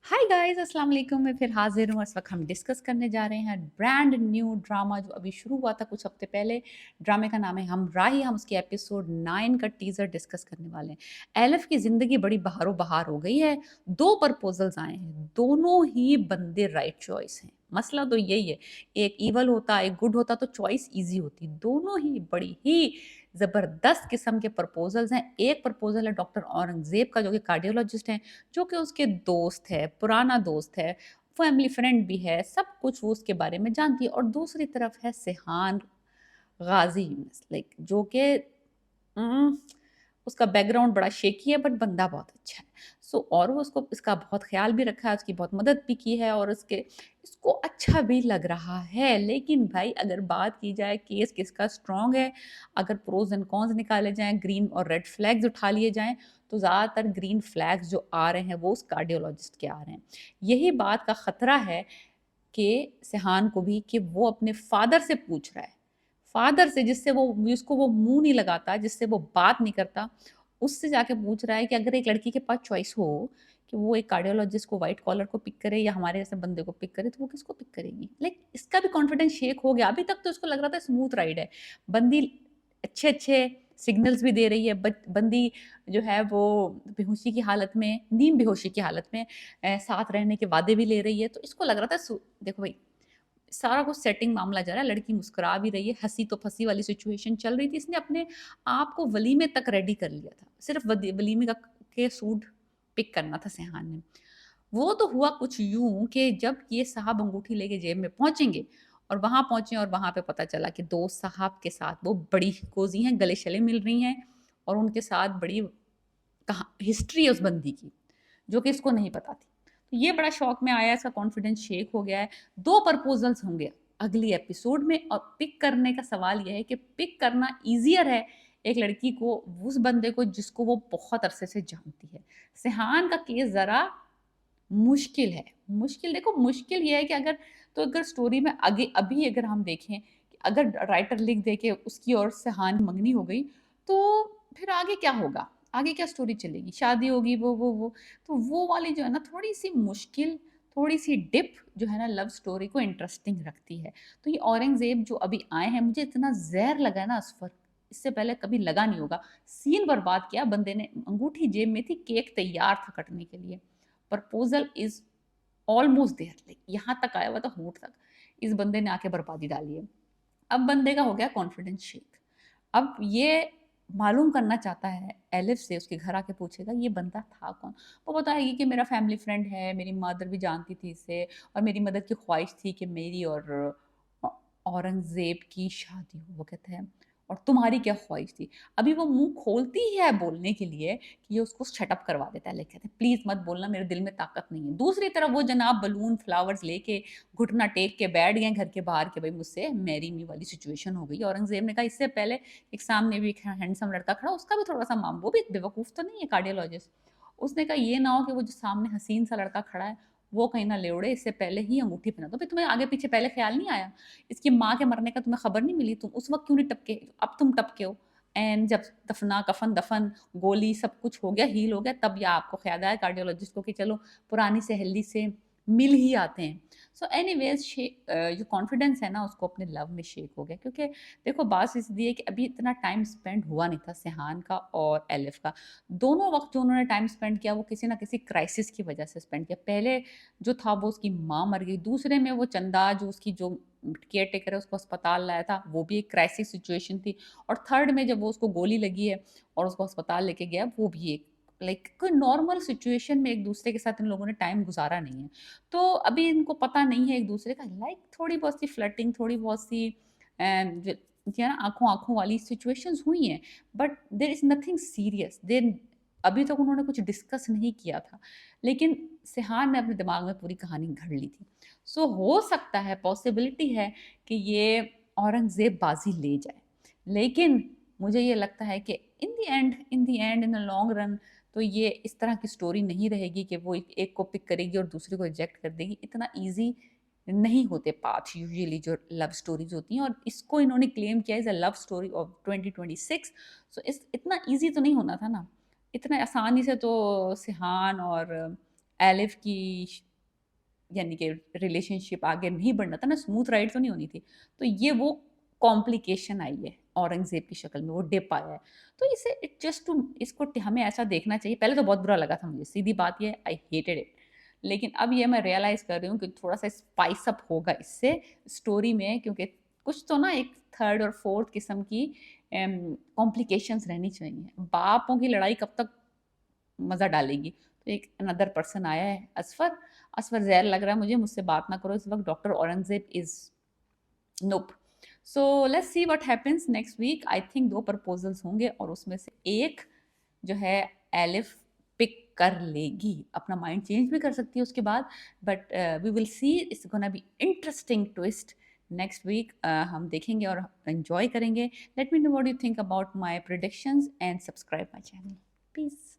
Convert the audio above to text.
Hi guys, अस्सलाम वालेकुम। मैं फिर हाजिर हूँ। इस वक्त हम डिस्कस करने जा रहे हैं ब्रांड न्यू ड्रामा जो अभी शुरू हुआ था कुछ हफ्ते पहले। ड्रामे का नाम है हम राही। हम उसके एपिसोड 9 का टीजर डिस्कस करने वाले हैं। एलिफ की जिंदगी बड़ी बहारो बहार हो गई है। दो प्रपोजल्स आए हैं, दोनों ही बंदे राइट चॉइस हैं। मसला तो यही है, एक ईवल होता एक गुड होता तो चॉइस इजी होती। दोनों ही बड़ी ही जबरदस्त किस्म के प्रपोजल्स हैं। एक प्रपोजल है डॉक्टर औरंगजेब का, जो कि कार्डियोलॉजिस्ट हैं, जो कि उसके दोस्त है, पुराना दोस्त है, फैमिली फ्रेंड भी है, सब कुछ वो उसके बारे में जानती है। और दूसरी तरफ है सिहान गाजी, लाइक जो कि उम, उसका बैकग्राउंड बड़ा शेकी है बट बंदा बहुत अच्छा है। और वो उसको इसका बहुत ख़्याल भी रखा है, उसकी बहुत मदद भी की है और उसके इसको अच्छा भी लग रहा है। लेकिन भाई अगर बात की जाए केस किसका स्ट्रॉन्ग है, अगर प्रोज़ एंड कॉन्स निकाले जाएँ, ग्रीन और रेड फ्लैग्स उठा लिए जाएँ, तो ज़्यादातर ग्रीन फ्लैग्स जो आ रहे हैं वो उस कार्डियोलॉजिस्ट के आ रहे हैं। यही बात का ख़तरा है कि सिहान को भी कि वो अपने फ़ादर से पूछ रहा है। फ़ादर से जिससे वो जिसको वो मुँह नहीं लगाता, जिससे वो बात नहीं करता, उससे जाके पूछ रहा है कि अगर एक लड़की के पास चॉइस हो कि वो एक कार्डियोलॉजिस्ट को व्हाइट कॉलर को पिक करे या हमारे जैसे बंदे को पिक करे, तो वो किसको पिक करेगी? लाइक इसका भी कॉन्फिडेंस शेक हो गया। अभी तक तो इसको लग रहा था स्मूथ राइड है। बंदी अच्छे-अच्छे सिग्नल्स भी दे रही है, बट बंदी जो है वो बेहोशी की हालत में, नीम बेहोशी की हालत में साथ रहने के वादे भी ले रही है। तो इसको लग रहा था देखो भई, सारा कुछ सेटिंग मामला जा रहा है, लड़की मुस्कुरा भी रही है, हँसी तो फँसी वाली सिचुएशन चल रही थी। इसने अपने आप को वलीमे तक रेडी कर लिया था। सिर्फ़ वलीमे का के सूट पिक करना था सिहान ने। वो तो हुआ कुछ यूँ कि जब ये साहब अंगूठी लेके जेब में पहुँचेंगे और वहाँ पहुँचे और वहाँ पे पता चला कि दोस्त साहब के साथ वो बड़ी कोज़ी हैं, गले-शले मिल रही हैं और उनके साथ बड़ी कहा हिस्ट्री है उस बंदी की, जो कि इसको नहीं पता थी। तो ये बड़ा शॉक में आया, इसका कॉन्फिडेंस शेक हो गया है। 2 प्रपोज़ल्स होंगे अगली एपिसोड में और पिक करने का सवाल ये है कि पिक करना ईज़ियर है एक लड़की को उस बंदे को जिसको वो बहुत अरसे से जानती है। सिहान का केस ज़रा मुश्किल है। मुश्किल देखो, मुश्किल ये है कि अगर स्टोरी में आगे अभी अगर हम देखें कि अगर राइटर लिख दे कि उसकी और सिहान मंगनी हो गई, तो फिर आगे क्या होगा? आगे क्या स्टोरी चलेगी? शादी होगी वो। तो वो वाली जो है ना थोड़ी-सी मुश्किल, थोड़ी-सी डिप जो है ना लव स्टोरी को इंटरेस्टिंग रखती है। तो ये औरंगज़ेब जो अभी आए हैं, मुझे इतना ज़हर लगा है ना असफ़र, इससे पहले कभी लगा नहीं होगा। सीन बर्बाद किया बंदे ने, अंगूठी जेब में थी, केक तैयार था कटने के लिए। Proposal is almost there, like यहाँ तक आया हुआ था, होंठ तक। इस बंदे ने आके बर्बादी डाली है। अब बंदे का हो गया कॉन्फिडेंस शेक। अब ये मालूम करना चाहता है एलिफ से, उसके घर आके पूछेगा ये बंदा था कौन? वो बताएगी कि मेरा फैमिली फ्रेंड है, मेरी मदर भी जानती थी इसे और मेरी मदर की ख्वाहिश थी कि मेरी और औ औरंगज़ेब की शादी हो। वो कहता है और तुम्हारी क्या ख्वाहिश थी? अभी वो मुँह खोलती ही है बोलने के लिए कि ये उसको शट अप करवा देता है। लाइक कहते हैं प्लीज़ मत बोलना, मेरे दिल में ताकत नहीं है। दूसरी तरफ वो जनाब बलून, फ्लावर्स लेके घुटना टेक के बैठ गए घर के बाहर कि भई मुझसे मैरी मी वाली सिचुएशन हो गई। औरंगज़ेब ने कहा इससे पहले एक सामने भी एक हैंडसम लड़का खड़ा, उसका भी थोड़ा-सा वो भी बेवकूफ़ तो नहीं है कार्डियोलॉजिस्ट। उसने कहा ये ना हो कि वो जो सामने हसीन सा लड़का खड़ा है, वो कहीं ना ले उड़े, इससे पहले ही अंगूठी पहना दो। भई तुम्हें आगे पीछे पहले ख़्याल नहीं आया? इसकी माँ के मरने का तुम्हें खबर नहीं मिली? तुम उस वक़्त क्यों नहीं टपके? अब तुम टपके हो। एंड जब दफना, कफ़न-दफ़न, गोली सब कुछ हो गया, हील हो गया, तब या आपको ख़्याल आया कार्डियोलॉजिस्ट को कि चलो पुरानी सहेली से मिल ही आते हैं। सो एनीवेज़ जो कॉन्फिडेंस है ना उसको अपने लव में शेक हो गया, क्योंकि देखो बात इसलिए है कि अभी इतना टाइम स्पेंड हुआ नहीं था सिहान का और एलिफ का। दोनों वक़्त जो उन्होंने टाइम स्पेंड किया वो किसी न किसी क्राइसिस की वज़ह से स्पेंड किया। पहले जो था वो उसकी माँ मर गई, दूसरे में वो चंदा जो उसकी जो केयर टेकर है उसको अस्पताल लाया था, वो भी एक क्राइसिस सिचुएशन थी। और थर्ड में जब वो उसको गोली लगी है और उसको अस्पताल लेके गया, वो भी एक लाइक कोई नॉर्मल सिचुएशन में एक-दूसरे के साथ इन लोगों ने टाइम गुज़ारा नहीं है। तो अभी इनको पता नहीं है एक-दूसरे का, लाइक थोड़ी बहुत सी फ्लर्टिंग, थोड़ी बहुत सी जो जी है ना आँखों-आँखों वाली सिचुएशंस हुई हैं, but there is nothing serious. अभी तक उन्होंने कुछ डिस्कस नहीं किया था। लेकिन सिहान ने अपने दिमाग में पूरी कहानी घड़ ली थी। हो सकता है, पॉसिबिलिटी है कि ये औरंगज़ेब बाज़ी ले जाए। लेकिन मुझे ये लगता है कि इन द लॉन्ग रन तो ये इस तरह की स्टोरी नहीं रहेगी कि वो एक एक को पिक करेगी और दूसरे को रिजेक्ट कर देगी। इतना ईज़ी नहीं होते पाथ यूजुअली जो लव स्टोरीज़ होती हैं, और इसको इन्होंने क्लेम किया as a love story of 2026। इस इतना ईज़ी तो नहीं होना था ना। इतना आसानी से तो सिहान और एलिफ की यानी कि रिलेशनशिप आगे नहीं बढ़ना था ना, स्मूथ राइड तो नहीं होनी थी। तो ये वो कॉम्प्लिकेशन आई है औरंगज़ेब की शक्ल में, वो डिप आया है। तो इसे इट जस्ट टू इसको हमें ऐसा देखना चाहिए। पहले तो बहुत बुरा लगा था मुझे, सीधी बात ये है, आई हेटेड इट। लेकिन अब ये मैं रियलाइज़ कर रही हूँ कि थोड़ा-सा स्पाइस अप होगा इससे स्टोरी में, क्योंकि कुछ तो ना एक थर्ड और फोर्थ किस्म की कॉम्प्लिकेशंस रहनी चाहिए। बापों की लड़ाई कब तक मज़ा डालेगी? तो एक अनदर पर्सन आया है, असफ़र। असफ़र ज़हर लग रहा है मुझे, मुझसे बात ना करो इस वक़्त, doctor Aurangzeb is nope. So let's see what happens next week. I think 2 proposals होंगे और उसमें से एक जो है एलिफ पिक कर लेगी। अपना माइंड चेंज भी कर सकती है उसके बाद, but we will see, it's gonna be interesting twist next week. हम देखेंगे और एन्जॉय करेंगे। Let me know what you think about my predictions and subscribe my channel. Piece.